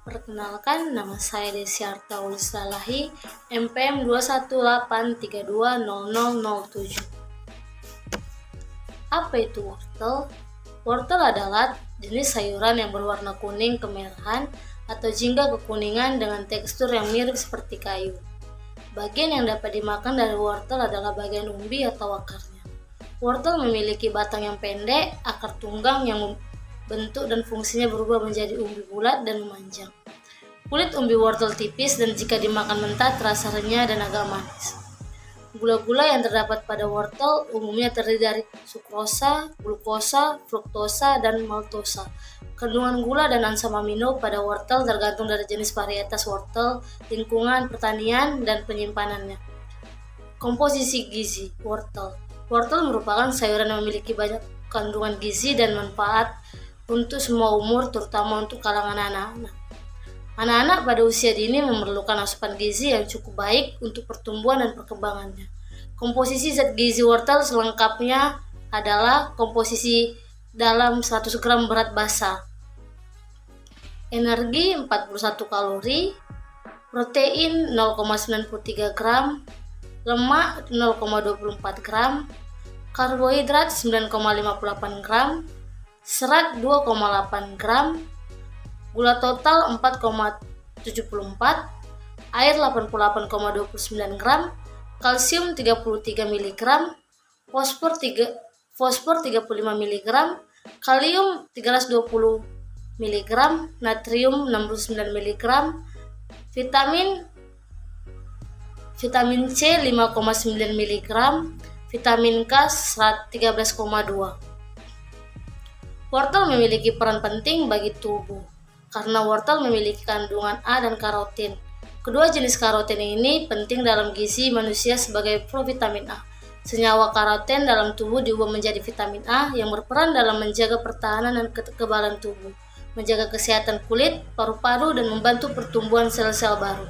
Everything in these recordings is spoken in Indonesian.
Perkenalkan, nama saya Desi Arta Ulislalahi, MPM 218320007. Apa itu wortel? Wortel adalah jenis sayuran yang berwarna kuning kemerahan atau jingga kekuningan dengan tekstur yang mirip seperti kayu. Bagian yang dapat dimakan dari wortel adalah bagian umbi atau akarnya. Wortel memiliki batang yang pendek, akar tunggang yang bentuk dan fungsinya berubah menjadi umbi bulat dan memanjang. Kulit umbi wortel tipis dan jika dimakan mentah terasa renyah dan agak manis. Gula-gula yang terdapat pada wortel umumnya terdiri dari sukrosa, glukosa, fruktosa, dan maltosa. Kandungan gula dan asam amino pada wortel tergantung dari jenis varietas wortel, lingkungan pertanian, dan penyimpanannya. Komposisi gizi wortel. Wortel merupakan sayuran yang memiliki banyak kandungan gizi dan manfaat untuk semua umur, terutama untuk kalangan anak-anak. Anak-anak pada usia dini memerlukan asupan gizi yang cukup baik untuk pertumbuhan dan perkembangannya. Komposisi zat gizi wortel selengkapnya adalah komposisi dalam 100 gram berat basa. Energi 41 kalori, protein 0,93 gram, lemak 0,24 gram, karbohidrat 9,58 gram, serat 2,8 gram, gula total 4,74, air 88,29 gram, kalsium 33 mg, fosfor 35 mg, kalium 320 mg, natrium 69 mg, vitamin C 5,9 mg, vitamin K 13,2. Wortel memiliki peran penting bagi tubuh karena wortel memiliki kandungan A dan karotin. Kedua jenis karotin ini penting dalam gizi manusia sebagai provitamin A. Senyawa karotin dalam tubuh diubah menjadi vitamin A yang berperan dalam menjaga pertahanan dan kekebalan tubuh, menjaga kesehatan kulit, paru-paru, dan membantu pertumbuhan sel-sel baru.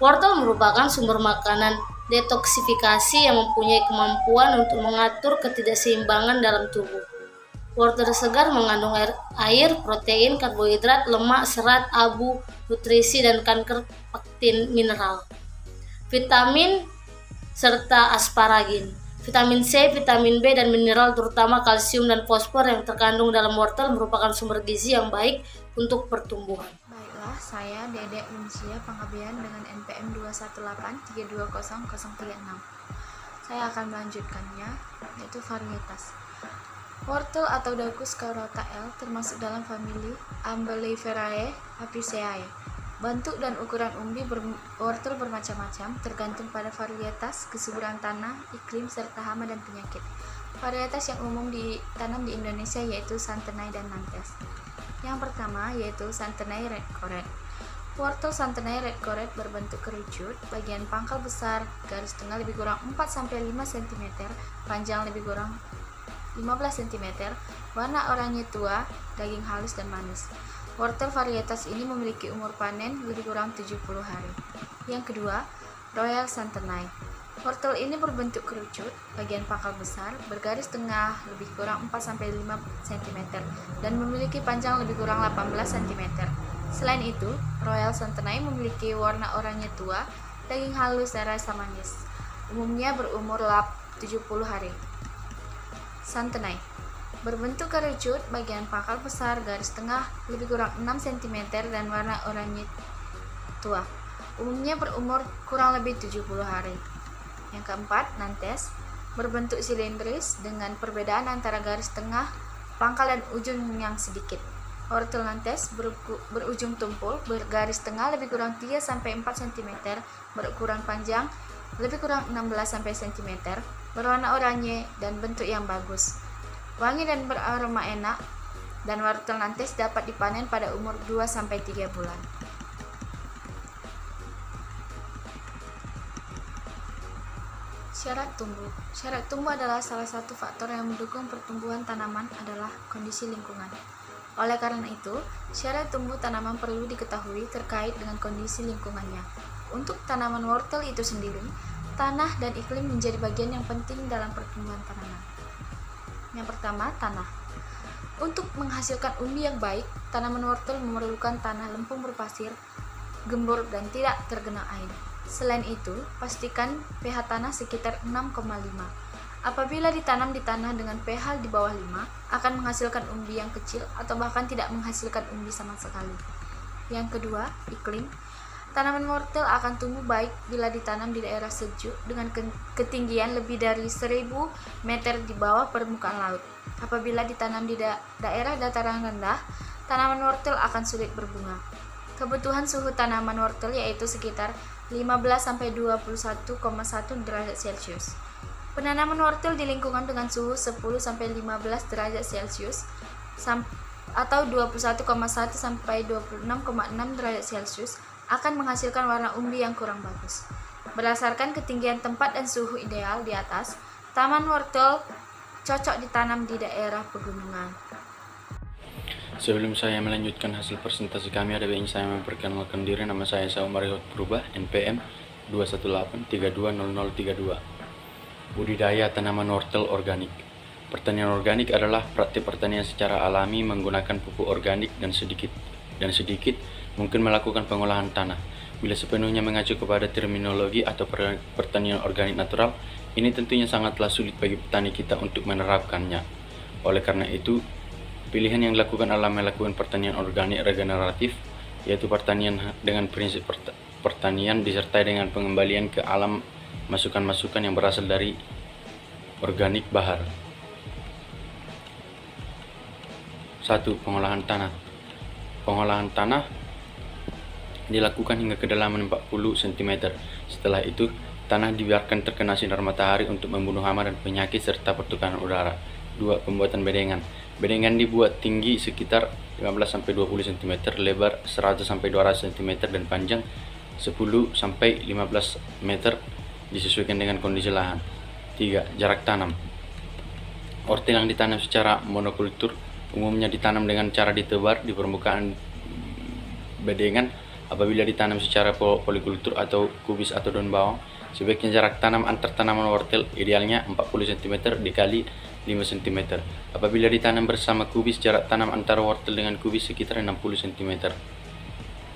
Wortel merupakan sumber makanan detoksifikasi yang mempunyai kemampuan untuk mengatur ketidakseimbangan dalam tubuh. Wortel segar mengandung air, protein, karbohidrat, lemak, serat, abu, nutrisi, dan kanker pektin mineral, vitamin, serta asparagin. Vitamin C, vitamin B, dan mineral terutama kalsium dan fosfor yang terkandung dalam wortel merupakan sumber gizi yang baik untuk pertumbuhan. Baiklah, saya Dedek Luncia Panggabean dengan NPM 218320036. Saya akan melanjutkannya, yaitu varietas. Wortel atau Daucus carota L termasuk dalam famili Umbelliferae Apiaceae. Bentuk dan ukuran umbi wortel bermacam-macam, tergantung pada varietas, kesuburan tanah, iklim, serta hama dan penyakit. Varietas yang umum ditanam di Indonesia yaitu Santenay dan Nantes. Yang pertama yaitu Santenay Red Coret. Wortel Santenay Red Coret berbentuk kerucut, bagian pangkal besar, garis tengah lebih kurang 4-5 cm, panjang lebih kurang 15 cm, warna oranye tua, daging halus dan manis. Wortel varietas ini memiliki umur panen lebih kurang 70 hari. Yang kedua, Royal Santenay. Wortel ini berbentuk kerucut, bagian pangkal besar, bergaris tengah lebih kurang 4-5 cm, dan memiliki panjang lebih kurang 18 cm. Selain itu, Royal Santenay memiliki warna oranye tua, daging halus dan rasa manis. Umumnya berumur 70 hari. Santenay berbentuk kerucut, bagian pangkal besar, garis tengah lebih kurang 6 cm dan warna oranye tua. Umumnya berumur kurang lebih 70 hari. Yang keempat, Nantes berbentuk silindris dengan perbedaan antara garis tengah, pangkal dan ujung yang sedikit. Wortel Nantes berujung tumpul, bergaris tengah lebih kurang 3-4 cm, berukuran panjang lebih kurang 16 cm, berwarna oranye dan bentuk yang bagus. Wangi dan beraroma enak, dan wortel Nantes dapat dipanen pada umur 2-3 bulan. Syarat tumbuh. Syarat tumbuh adalah salah satu faktor yang mendukung pertumbuhan tanaman adalah kondisi lingkungan. Oleh karena itu, syarat tumbuh tanaman perlu diketahui terkait dengan kondisi lingkungannya. Untuk tanaman wortel itu sendiri, tanah dan iklim menjadi bagian yang penting dalam pertumbuhan tanaman. Yang pertama, tanah. Untuk menghasilkan umbi yang baik, tanaman wortel memerlukan tanah lempung berpasir, gembur, dan tidak tergenang air. Selain itu, pastikan pH tanah sekitar 6,5. Apabila ditanam di tanah dengan pH di bawah 5, akan menghasilkan umbi yang kecil atau bahkan tidak menghasilkan umbi sama sekali. Yang kedua, iklim. Tanaman wortel akan tumbuh baik bila ditanam di daerah sejuk dengan ketinggian lebih dari 1000 meter di bawah permukaan laut. Apabila ditanam di daerah dataran rendah, tanaman wortel akan sulit berbunga. Kebutuhan suhu tanaman wortel yaitu sekitar 15-21,1 derajat Celcius. Penanaman wortel di lingkungan dengan suhu 10-15 derajat Celcius atau 21,1-26,6 derajat Celcius akan menghasilkan warna umbi yang kurang bagus. Berdasarkan ketinggian tempat dan suhu ideal di atas, taman wortel cocok ditanam di daerah pegunungan. Sebelum saya melanjutkan hasil presentasi kami, ada baiknya saya memperkenalkan diri. Nama saya Saumar Purba, NPM 218320032. Budidaya tanaman wortel organik. Pertanian organik adalah praktik pertanian secara alami menggunakan pupuk organik dan sedikit mungkin melakukan pengolahan tanah. Bila sepenuhnya mengacu kepada terminologi atau pertanian organik natural, ini tentunya sangatlah sulit bagi petani kita untuk menerapkannya. Oleh karena itu, pilihan yang dilakukan adalah melakukan pertanian organik regeneratif, yaitu pertanian dengan prinsip pertanian disertai dengan pengembalian ke alam masukan-masukan yang berasal dari organik bahar. 1. Pengolahan tanah. Pengolahan tanah dilakukan hingga kedalaman 40 cm. Setelah itu, tanah dibiarkan terkena sinar matahari untuk membunuh hama dan penyakit serta pertukaran udara. 2. Pembuatan bedengan. Bedengan dibuat tinggi sekitar 15-20 cm, lebar 100-200 cm, dan panjang 10-15 meter disesuaikan dengan kondisi lahan. 3. Jarak tanam. Wortel yang ditanam secara monokultur umumnya ditanam dengan cara ditebar di permukaan bedengan. Apabila ditanam secara polikultur atau kubis atau daun bawang, sebaiknya jarak tanam antar tanaman wortel idealnya 40 cm dikali 5 cm. Apabila ditanam bersama kubis, jarak tanam antara wortel dengan kubis sekitar 60 cm.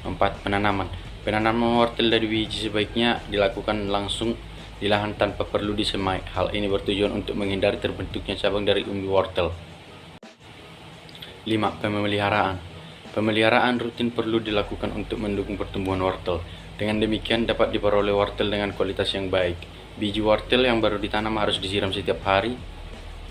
4. Penanaman. Penanaman wortel dari biji sebaiknya dilakukan langsung di lahan tanpa perlu disemai. Hal ini bertujuan untuk menghindari terbentuknya cabang dari umbi wortel. 5. Pemeliharaan. Pemeliharaan rutin perlu dilakukan untuk mendukung pertumbuhan wortel. Dengan demikian dapat diperoleh wortel dengan kualitas yang baik. Biji wortel yang baru ditanam harus disiram setiap hari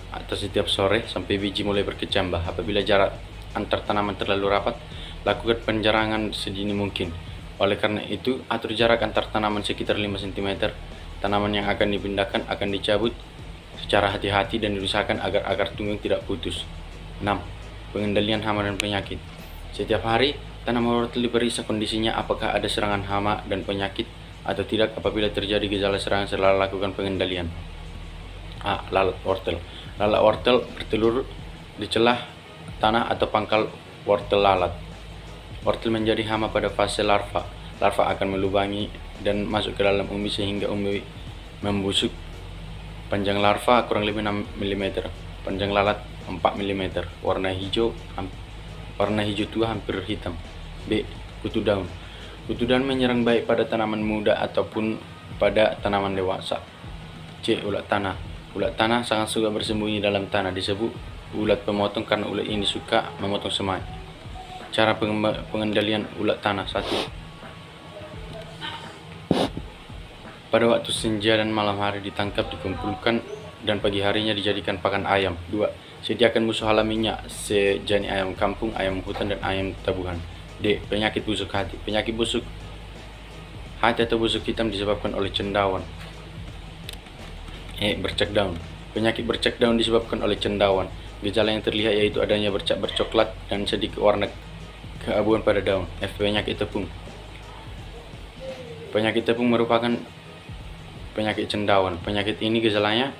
atau setiap sore sampai biji mulai berkecambah. Apabila jarak antar tanaman terlalu rapat, lakukan penjarangan sedini mungkin. Oleh karena itu, atur jarak antar tanaman sekitar 5 cm. Tanaman yang akan dipindahkan akan dicabut secara hati-hati dan diusahakan agar akar tunggung tidak putus. 6. Pengendalian hama dan penyakit. Setiap hari, tanaman wortel diperiksa kondisinya apakah ada serangan hama dan penyakit atau tidak. Apabila terjadi gejala serangan, selalu lakukan pengendalian. A. Lalat wortel. Lalat wortel bertelur di celah tanah atau pangkal wortel lalat. Wortel menjadi hama pada fase larva. Larva akan melubangi dan masuk ke dalam umbi sehingga umbi membusuk. Panjang larva kurang lebih 6 mm, panjang lalat 4 mm, warna hijau tua hampir hitam. B. Kutu daun. Kutu daun menyerang baik pada tanaman muda ataupun pada tanaman dewasa. C. Ulat tanah. Ulat tanah sangat suka bersembunyi dalam tanah, disebut ulat pemotong karena ulat ini suka memotong semai. Cara pengendalian ulat tanah. 1. Pada waktu senja dan malam hari ditangkap, dikumpulkan, dan pagi harinya dijadikan pakan ayam. 2. Sediakan musuh alaminya sejenis ayam kampung, ayam hutan, dan ayam tabuhan. D. Penyakit busuk hati. Penyakit busuk hati atau busuk hitam disebabkan oleh cendawan. E. Bercak daun. Penyakit bercak daun disebabkan oleh cendawan. Gejala yang terlihat yaitu adanya bercak bercoklat dan sedikit warna keabuan pada daun. F. Penyakit tepung. Penyakit tepung merupakan penyakit cendawan. Penyakit ini gejalanya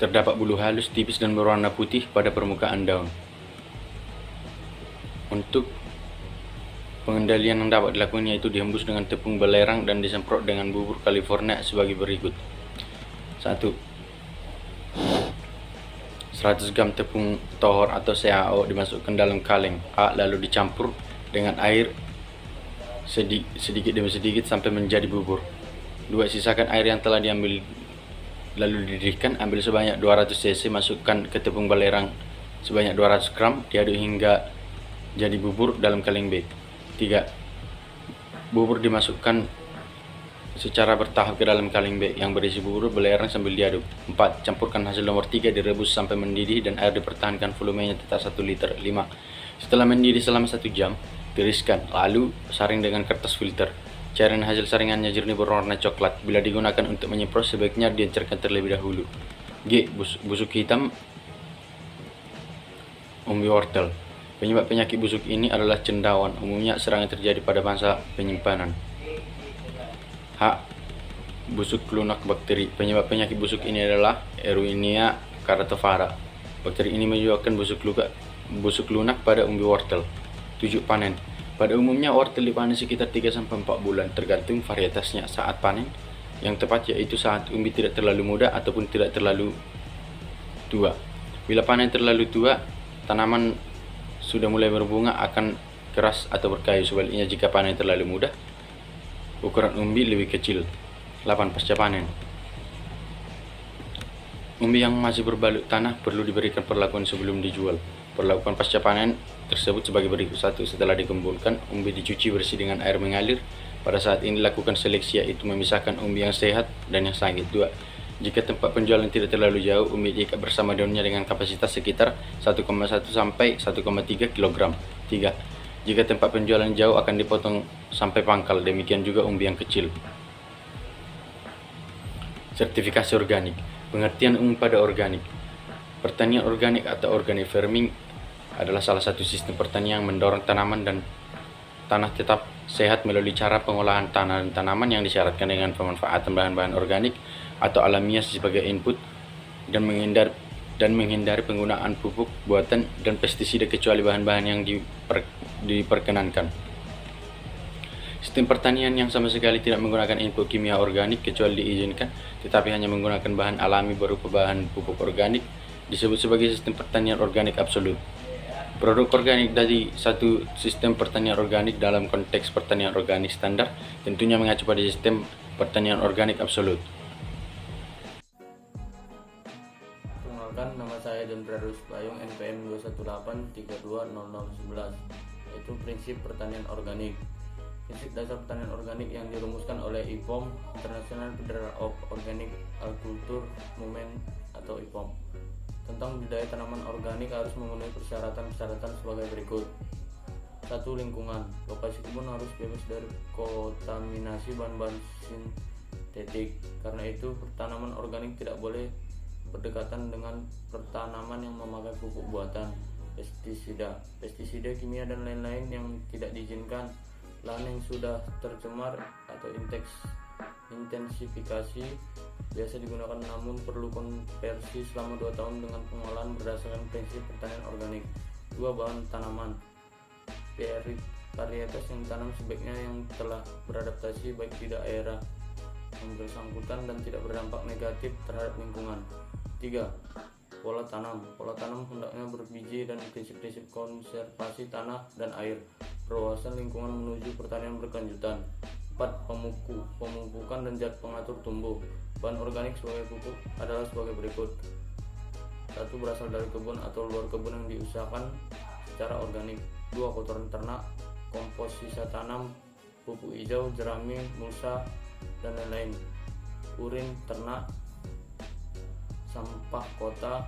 terdapat bulu halus, tipis, dan berwarna putih pada permukaan daun. Untuk pengendalian yang dapat dilakukan yaitu dihembus dengan tepung belerang dan disemprot dengan bubur California sebagai berikut. 1. 100 gram tepung tohor atau CAO dimasukkan dalam kaleng A, lalu dicampur dengan air sedikit demi sedikit sampai menjadi bubur. 2. Sisakan air yang telah diambil lalu dididihkan. Ambil sebanyak 200 cc, masukkan ke tepung belerang sebanyak 200 gram, diaduk hingga jadi bubur dalam kaleng B. 3. Bubur dimasukkan secara bertahap ke dalam kaleng B yang berisi bubur belerang sambil diaduk. 4. Campurkan hasil nomor 3, direbus sampai mendidih dan air dipertahankan volumenya tetap 1 liter. 5. Setelah mendidih selama 1 jam, tiriskan, lalu saring dengan kertas filter. Cairan hasil saringannya jernih berwarna coklat. Bila digunakan untuk menyemprot, sebaiknya diencerkan terlebih dahulu. G. Busuk hitam umbi wortel. Penyebab penyakit busuk ini adalah cendawan. Umumnya serangan terjadi pada masa penyimpanan. H. Busuk lunak bakteri. Penyebab penyakit busuk ini adalah Erwinia caratovara. Bakteri ini menyebabkan busuk lunak pada umbi wortel. 7. Panen. Pada umumnya wortel dipanen sekitar 3-4 bulan, tergantung varietasnya. Saat panen yang tepat yaitu saat umbi tidak terlalu muda ataupun tidak terlalu tua. Bila panen terlalu tua, tanaman sudah mulai berbunga akan keras atau berkayu. Sebaliknya jika panen terlalu muda, ukuran umbi lebih kecil. 8. Pasca panen. Umbi yang masih berbalut tanah perlu diberikan perlakuan sebelum dijual. Perlakuan pasca panen tersebut sebagai berikut. 1. Setelah dikumpulkan, umbi dicuci bersih dengan air mengalir. Pada saat ini lakukan seleksi, yaitu memisahkan umbi yang sehat dan yang sakit. 2. Jika tempat penjualan tidak terlalu jauh, umbi diikat bersama daunnya dengan kapasitas sekitar 1,1 sampai 1,3 kg. 3. Jika tempat penjualan jauh, akan dipotong sampai pangkal. Demikian juga umbi yang kecil. Sertifikasi organik. Pengertian umum pada organik. Pertanian organik atau organic farming adalah salah satu sistem pertanian yang mendorong tanaman dan tanah tetap sehat melalui cara pengolahan tanah dan tanaman yang disyaratkan dengan pemanfaatan bahan-bahan organik atau alamiah sebagai input dan menghindari penggunaan pupuk buatan dan pestisida kecuali bahan-bahan yang diperkenankan. Sistem pertanian yang sama sekali tidak menggunakan input kimia organik kecuali diizinkan, tetapi hanya menggunakan bahan alami berupa bahan pupuk organik disebut sebagai sistem pertanian organik absolut. Produk organik dari satu sistem pertanian organik dalam konteks pertanian organik standar tentunya mengacu pada sistem pertanian organik absolut. Perkenalkan, nama saya Dendrarus Bayung, NPM 218320011, yaitu prinsip pertanian organik. Prinsip dasar pertanian organik yang dirumuskan oleh IPOM, International Federation of Organic Agriculture Movement atau IPOM. Tentang budidaya tanaman organik harus memenuhi persyaratan-persyaratan sebagai berikut. 1. Lingkungan. Lokasi kebun harus bebas dari kontaminasi bahan-bahan sintetik. Karena itu, tanaman organik tidak boleh berdekatan dengan pertanaman yang memakai pupuk buatan, pestisida kimia dan lain-lain yang tidak diizinkan. Lahan yang sudah tercemar atau intensifikasi biasa digunakan, namun perlu konversi selama 2 tahun dengan pengolahan berdasarkan prinsip pertanian organik. 2. Bahan tanaman. Varietas yang ditanam sebaiknya yang telah beradaptasi baik di daerah yang bersangkutan dan tidak berdampak negatif terhadap lingkungan. 3. Pola tanam. Pola tanam hendaknya berbiji dan prinsip-prinsip konservasi tanah dan air, perluasan lingkungan menuju pertanian berkelanjutan. 4. Pemupukan dan zat pengatur tumbuh. Bahan organik sebagai pupuk adalah sebagai berikut. 1. Berasal dari kebun atau luar kebun yang diusahakan secara organik. 2. Kotoran ternak, kompos sisa tanam, pupuk hijau, jerami, mulsa, dan lain-lain. Urin ternak, sampah kota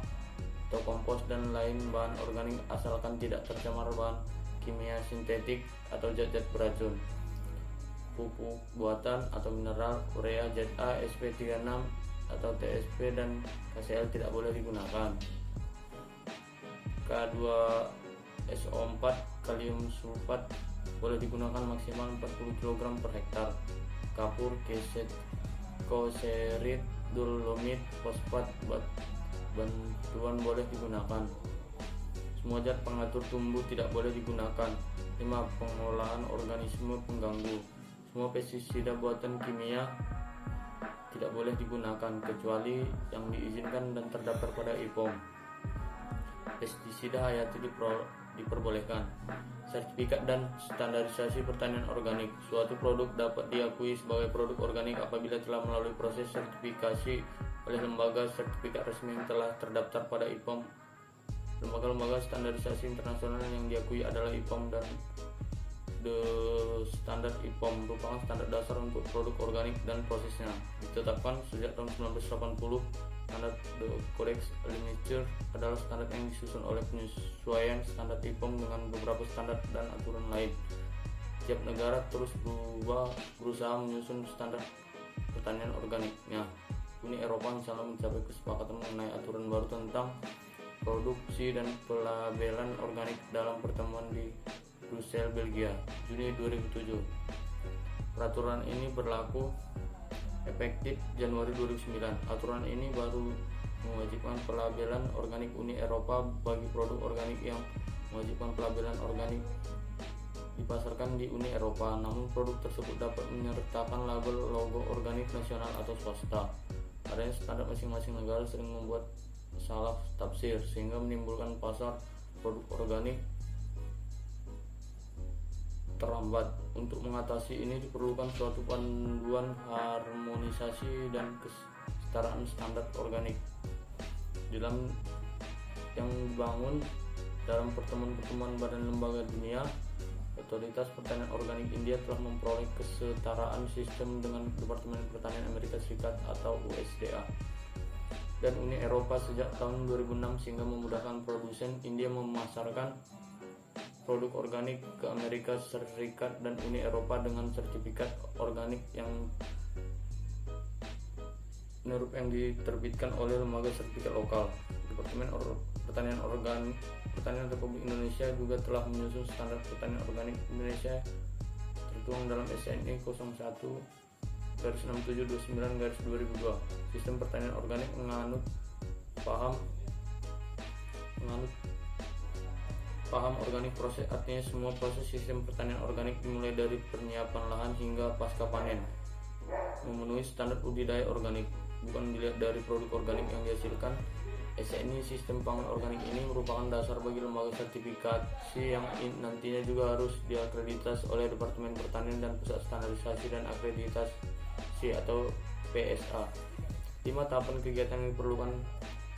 atau kompos dan lain bahan organik asalkan tidak tercemar bahan kimia sintetik atau zat-zat beracun. Pupuk buatan atau mineral, urea, ZA, SP36 atau TSP dan KCl tidak boleh digunakan. K2SO4 kalium sulfat boleh digunakan maksimal 40 kg per hektar. Kapur, koserit, dolomit, fosfat, bantuan boleh digunakan. Semua zat pengatur tumbuh tidak boleh digunakan. 5. Pengolahan organisme pengganggu. Semua pestisida buatan kimia tidak boleh digunakan kecuali yang diizinkan dan terdaftar pada IPOM. pestisida hayati diperbolehkan. Sertifikat dan standarisasi pertanian organik. Suatu produk dapat diakui sebagai produk organik apabila telah melalui proses sertifikasi oleh lembaga sertifikat resmi yang telah terdaftar pada IPOM. Lembaga-lembaga standarisasi internasional yang diakui adalah IPOM dan The Standard IPOM merupakan standar dasar untuk produk organik dan prosesnya. Ditetapkan sejak tahun 1980, standar The Codex Alimentarius adalah standar yang disusun oleh penyesuaian standar IPOM dengan beberapa standar dan aturan lain. Tiap negara terus berusaha menyusun standar pertanian organiknya. Uni Eropa misalnya mencapai kesepakatan mengenai aturan baru tentang produksi dan pelabelan organik dalam pertemuan di Brussels, Belgia, Juni 2007. Peraturan ini berlaku efektif Januari 2009. Aturan ini baru mewajibkan pelabelan organik Uni Eropa bagi produk organik yang mewajibkan pelabelan organik dipasarkan di Uni Eropa. Namun produk tersebut dapat menyertakan label logo organik nasional atau swasta. Adanya standar masing-masing negara sering membuat salah tafsir sehingga menimbulkan pasar produk organik terlambat. Untuk mengatasi ini diperlukan suatu panduan harmonisasi dan kesetaraan standar organik dalam yang dibangun dalam pertemuan-pertemuan badan lembaga dunia. Otoritas Pertanian Organik India telah memperoleh kesetaraan sistem dengan Departemen Pertanian Amerika Serikat atau USDA dan Uni Eropa sejak tahun 2006 sehingga memudahkan produsen India memasarkan produk organik ke Amerika Serikat dan Uni Eropa dengan sertifikat organik yang diterbitkan oleh lembaga sertifikat lokal. Departemen Pertanian Republik Indonesia juga telah menyusun standar pertanian organik Indonesia tertuang dalam SNI 01/6729/2002. Sistem pertanian organik menganut paham organik proses, artinya semua proses sistem pertanian organik dimulai dari penyiapan lahan hingga pasca panen memenuhi standar budidaya organik, bukan dilihat dari produk organik yang dihasilkan. SNI sistem pangan organik ini merupakan dasar bagi lembaga sertifikasi yang nantinya juga harus diakreditasi oleh Departemen Pertanian dan Pusat Standarisasi dan Akreditasi atau PSA. 5 tahapan kegiatan yang diperlukan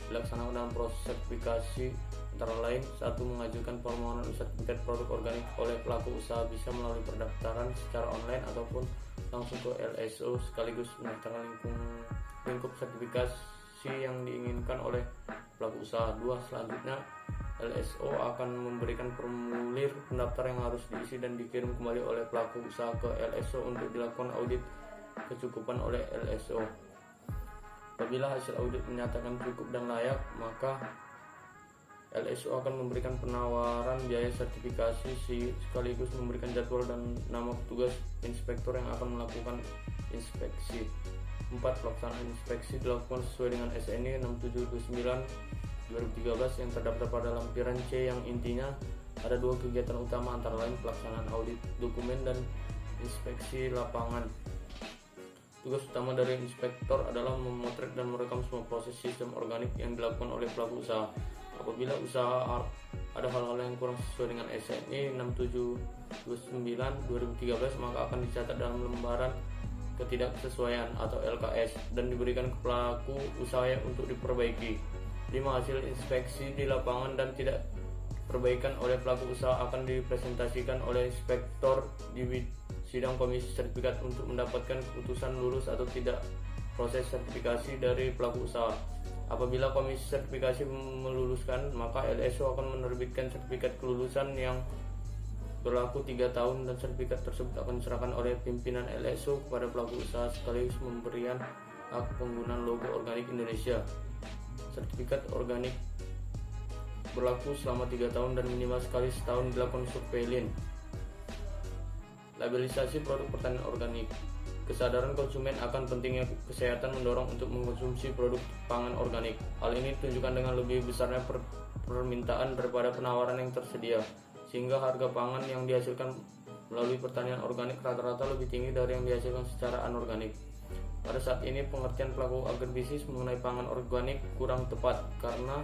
dilaksanakan dalam proses sertifikasi antara lain: 1. Mengajukan permohonan sertifikat produk organik oleh pelaku usaha bisa melalui pendaftaran secara online ataupun langsung ke LSO sekaligus menyertakan lingkup sertifikasi yang diinginkan oleh pelaku usaha. 2. Selanjutnya LSO akan memberikan formulir pendaftar yang harus diisi dan dikirim kembali oleh pelaku usaha ke LSO untuk dilakukan audit kecukupan oleh LSO. Apabila hasil audit menyatakan cukup dan layak, maka LSO akan memberikan penawaran biaya sertifikasi sekaligus memberikan jadwal dan nama petugas inspektor yang akan melakukan inspeksi. 4. Pelaksanaan inspeksi dilakukan sesuai dengan SNI 6729/2013 yang terdaftar pada lampiran C, yang intinya ada 2 kegiatan utama antara lain pelaksanaan audit dokumen dan inspeksi lapangan. Tugas utama dari inspektor adalah memotret dan merekam semua proses sistem organik yang dilakukan oleh pelaku usaha. Apabila usaha ada hal-hal yang kurang sesuai dengan SNI 6729/2013, maka akan dicatat dalam lembaran ketidaksesuaian atau LKS dan diberikan ke pelaku usaha untuk diperbaiki. 5. Hasil inspeksi di lapangan dan tidak perbaikan oleh pelaku usaha akan dipresentasikan oleh inspektor di sidang komisi sertifikat untuk mendapatkan keputusan lulus atau tidak proses sertifikasi dari pelaku usaha. Apabila komisi sertifikasi meluluskan, maka LSO akan menerbitkan sertifikat kelulusan yang berlaku 3 tahun dan sertifikat tersebut akan diserahkan oleh pimpinan LSO kepada pelaku usaha sekaligus pemberian hak penggunaan logo organik Indonesia. Sertifikat organik berlaku selama 3 tahun dan minimal sekali setahun dilakukan surveillance. Labelisasi produk pertanian organik. Kesadaran konsumen akan pentingnya kesehatan mendorong untuk mengkonsumsi produk pangan organik. Hal ini ditunjukkan dengan lebih besarnya permintaan daripada penawaran yang tersedia, sehingga harga pangan yang dihasilkan melalui pertanian organik rata-rata lebih tinggi dari yang dihasilkan secara anorganik. Pada saat ini pengertian pelaku agribisnis mengenai pangan organik kurang tepat karena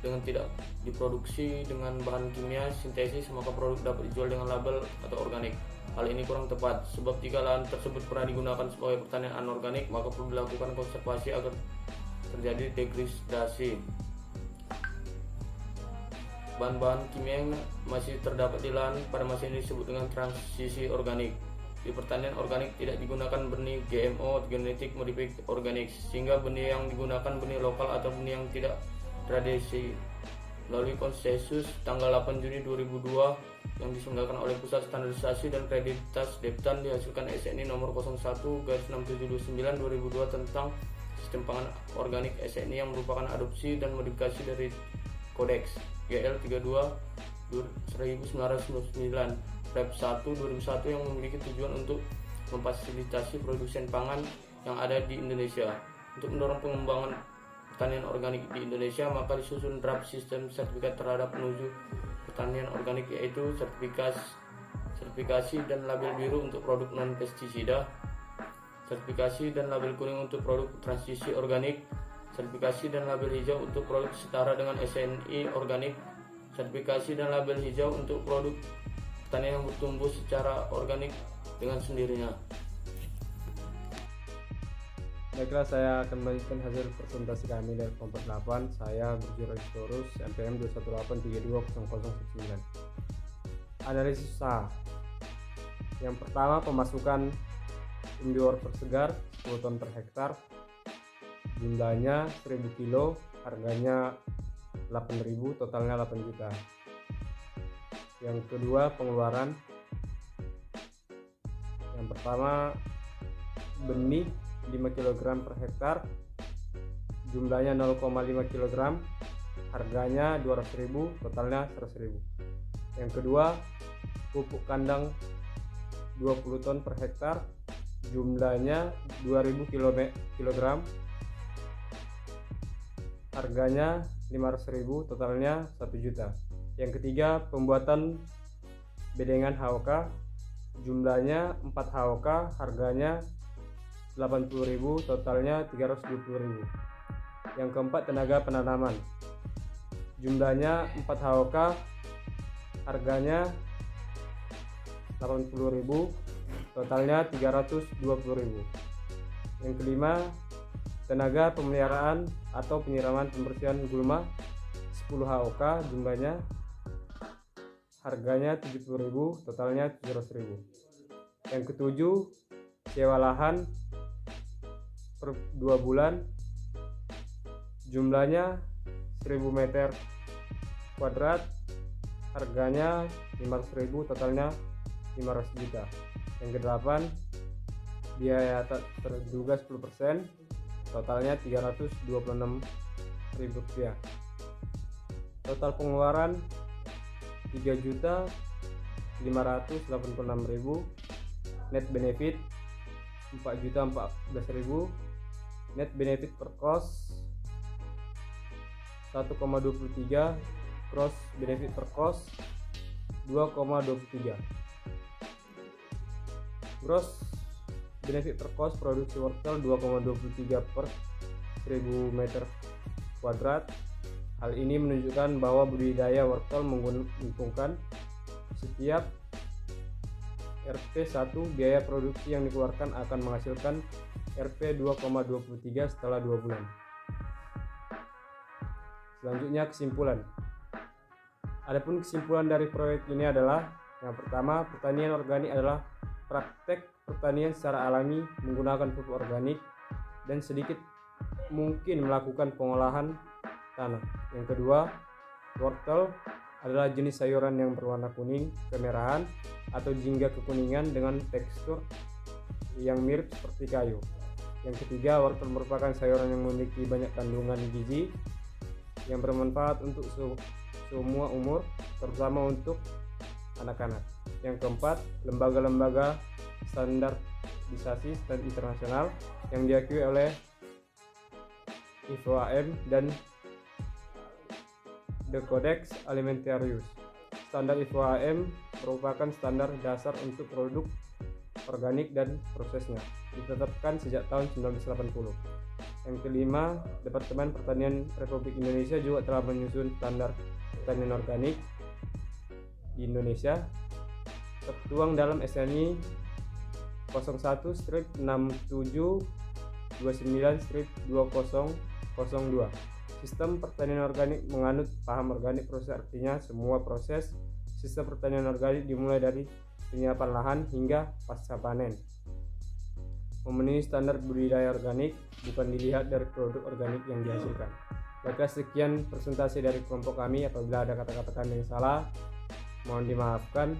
dengan tidak diproduksi dengan bahan kimia sintesis, maka produk dapat dijual dengan label atau organik. Hal ini kurang tepat, sebab jika lahan tersebut pernah digunakan sebagai pertanian anorganik, maka perlu dilakukan konservasi agar terjadi degradasi. Bahan-bahan kimia yang masih terdapat di lahan pada masa ini disebut dengan transisi organik. Di pertanian organik tidak digunakan benih GMO, genetik modified organik, sehingga benih yang digunakan benih lokal atau benih yang tidak tradisi. Melalui konsensus tanggal 8 Juni 2002 yang diselenggarakan oleh Pusat Standarisasi dan Kreditas Deptan, dihasilkan SNI nomor 01/6729/2002 tentang sistem pangan organik SNI yang merupakan adopsi dan modifikasi dari Kodeks GL 32/1999 Rep 1 2001 yang memiliki tujuan untuk memfasilitasi produsen pangan yang ada di Indonesia. Untuk mendorong pengembangan pertanian organik di Indonesia, maka disusun draft sistem sertifikat terhadap menuju pertanian organik, yaitu sertifikasi dan label biru untuk produk non pestisida, sertifikasi dan label kuning untuk produk transisi organik, sertifikasi dan label hijau untuk produk setara dengan SNI organik, sertifikasi dan label hijau untuk produk pertanian yang bertumbuh secara organik dengan sendirinya. Baiklah, saya akan melanjutkan hasil presentasi kami dari kelompok 8. Saya berjurusan Torus MPM 218320019. Analisis usaha. Yang pertama, pemasukan umbi wortel segar 10 ton per hektar. Jumlahnya 1000 kilo, harganya 8.000, totalnya 8 juta. Yang kedua, pengeluaran. Yang pertama, benih 5 kg per hektar, jumlahnya 0,5 kg, harganya 200.000, totalnya 100.000. Yang kedua, pupuk kandang 20 ton per hektar, jumlahnya 2000 kg, harganya 500.000, totalnya 1 juta. Yang ketiga, pembuatan bedengan HOK, jumlahnya 4 HOK, harganya 80.000, totalnya 320.000. Yang keempat, tenaga penanaman, jumlahnya 4 HOK, harganya 80.000, totalnya 320.000. Yang kelima, tenaga pemeliharaan atau penyiraman pembersihan gulma 10 HOK, jumlahnya, harganya 70.000, totalnya 700.000. Yang ketujuh, sewa lahan per 2 bulan, jumlahnya 1000 meter kuadrat, harganya 500.000, totalnya 500 juta. Yang kedelapan, biaya tak terduga 10%, totalnya 326.000 rupiah. Total pengeluaran 3.586.000, net benefit 4.014.000, net benefit per cost 1,23, gross benefit per cost 2,23. Gross benefit per cost produksi wortel 2,23 per 1000 meter kuadrat. Hal ini menunjukkan bahwa budidaya wortel menguntungkan. Setiap Rp1 biaya produksi yang dikeluarkan akan menghasilkan Rp 2,23 setelah 2 bulan. Selanjutnya, kesimpulan. Adapun kesimpulan dari proyek ini adalah, yang pertama, pertanian organik adalah praktek pertanian secara alami menggunakan pupuk organik dan sedikit mungkin melakukan pengolahan tanah. Yang kedua, wortel adalah jenis sayuran yang berwarna kuning kemerahan atau jingga kekuningan dengan tekstur yang mirip seperti kayu. Yang ketiga, wortel merupakan sayuran yang memiliki banyak kandungan gizi yang bermanfaat untuk semua umur, terutama untuk anak-anak. Yang keempat, lembaga-lembaga standarisasi dan internasional yang diakui oleh IFOAM dan The Codex Alimentarius. Standar IFOAM merupakan standar dasar untuk produk organik dan prosesnya, ditetapkan sejak tahun 1980. Yang kelima, Departemen Pertanian Republik Indonesia juga telah menyusun standar pertanian organik di Indonesia tertuang dalam SNI 01-6729-2002. Sistem pertanian organik menganut paham organik proses, artinya semua proses sistem pertanian organik dimulai dari penyiapan lahan hingga pasca panen. Memenuhi standar budidaya organik bukan dilihat dari produk organik yang dihasilkan. Baiklah, sekian presentasi dari kelompok kami. Apabila ada kata-kata yang salah, mohon dimaafkan.